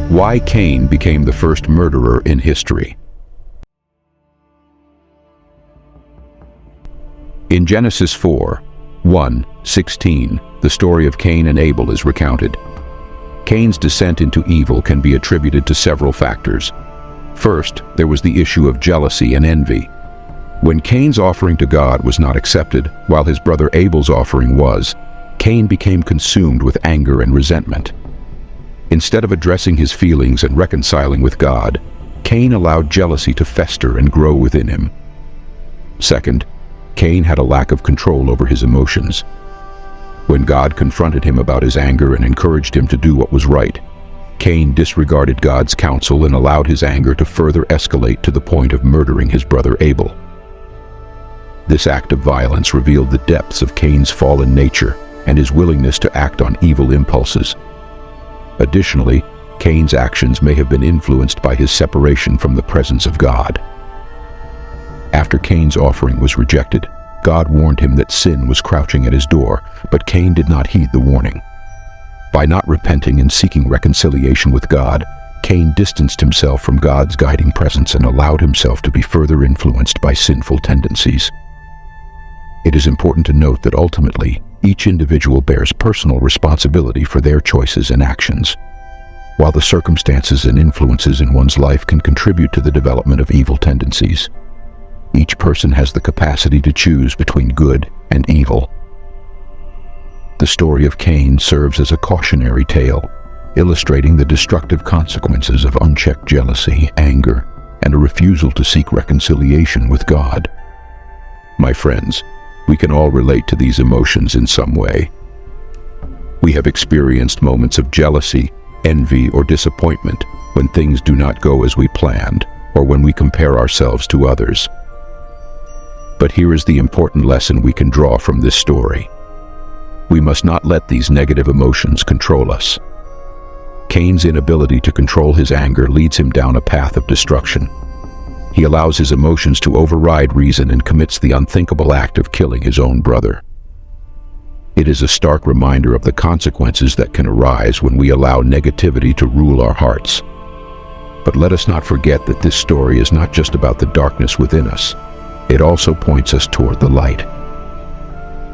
Why Cain became the first murderer in history. In Genesis 4:1-16, the story of Cain and Abel is recounted. Cain's descent into evil can be attributed to several factors. First, there was the issue of jealousy and envy. When Cain's offering to God was not accepted, while his brother Abel's offering was, Cain became consumed with anger and resentment. Instead of addressing his feelings and reconciling with God, Cain allowed jealousy to fester and grow within him. Second, Cain had a lack of control over his emotions. When God confronted him about his anger and encouraged him to do what was right, Cain disregarded God's counsel and allowed his anger to further escalate to the point of murdering his brother Abel. This act of violence revealed the depths of Cain's fallen nature and his willingness to act on evil impulses. Additionally, Cain's actions may have been influenced by his separation from the presence of God. After Cain's offering was rejected, God warned him that sin was crouching at his door, but Cain did not heed the warning. By not repenting and seeking reconciliation with God, Cain distanced himself from God's guiding presence and allowed himself to be further influenced by sinful tendencies. It is important to note that ultimately, each individual bears personal responsibility for their choices and actions. While the circumstances and influences in one's life can contribute to the development of evil tendencies, each person has the capacity to choose between good and evil. The story of Cain serves as a cautionary tale, illustrating the destructive consequences of unchecked jealousy, anger, and a refusal to seek reconciliation with God. My friends, we can all relate to these emotions in some way. We have experienced moments of jealousy, envy, or disappointment when things do not go as we planned, or when we compare ourselves to others. But here is the important lesson we can draw from this story. We must not let these negative emotions control us. Cain's inability to control his anger leads him down a path of destruction. He allows his emotions to override reason and commits the unthinkable act of killing his own brother. It is a stark reminder of the consequences that can arise when we allow negativity to rule our hearts. But let us not forget that this story is not just about the darkness within us. It also points us toward the light.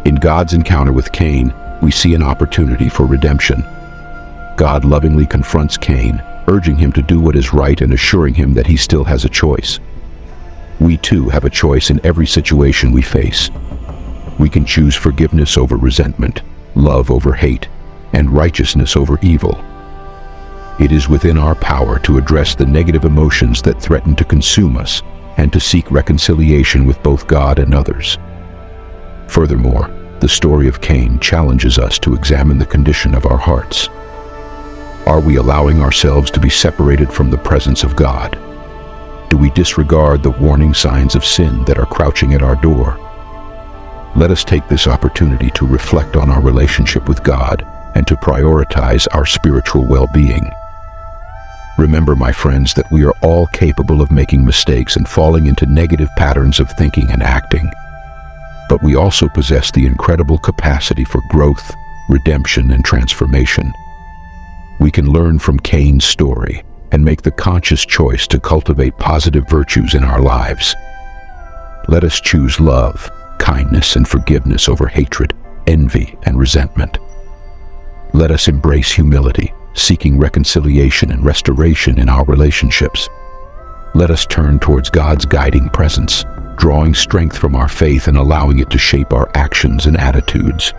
In God's encounter with Cain, we see an opportunity for redemption. God lovingly confronts Cain, urging him to do what is right and assuring him that he still has a choice. We too have a choice in every situation we face. We can choose forgiveness over resentment, love over hate, and righteousness over evil. It is within our power to address the negative emotions that threaten to consume us and to seek reconciliation with both God and others. Furthermore, the story of Cain challenges us to examine the condition of our hearts. Are we allowing ourselves to be separated from the presence of God? Do we disregard the warning signs of sin that are crouching at our door? Let us take this opportunity to reflect on our relationship with God and to prioritize our spiritual well-being. Remember, my friends, that we are all capable of making mistakes and falling into negative patterns of thinking and acting. But we also possess the incredible capacity for growth, redemption, and transformation. We can learn from Cain's story and make the conscious choice to cultivate positive virtues in our lives. Let us choose love, kindness, and forgiveness over hatred, envy, and resentment. Let us embrace humility, seeking reconciliation and restoration in our relationships. Let us turn towards God's guiding presence, drawing strength from our faith and allowing it to shape our actions and attitudes.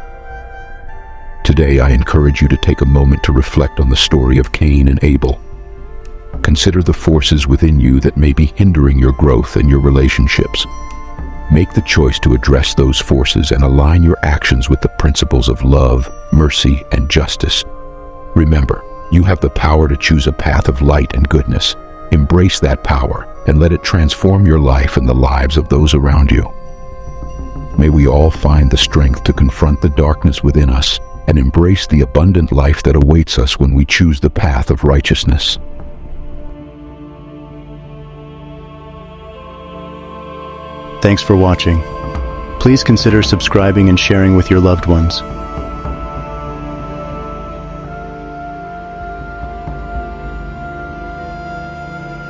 Today, I encourage you to take a moment to reflect on the story of Cain and Abel. Consider the forces within you that may be hindering your growth and your relationships. Make the choice to address those forces and align your actions with the principles of love, mercy, and justice. Remember, you have the power to choose a path of light and goodness. Embrace that power and let it transform your life and the lives of those around you. May we all find the strength to confront the darkness within us and embrace the abundant life that awaits us when we choose the path of righteousness. Thanks for watching. Please consider subscribing and sharing with your loved ones.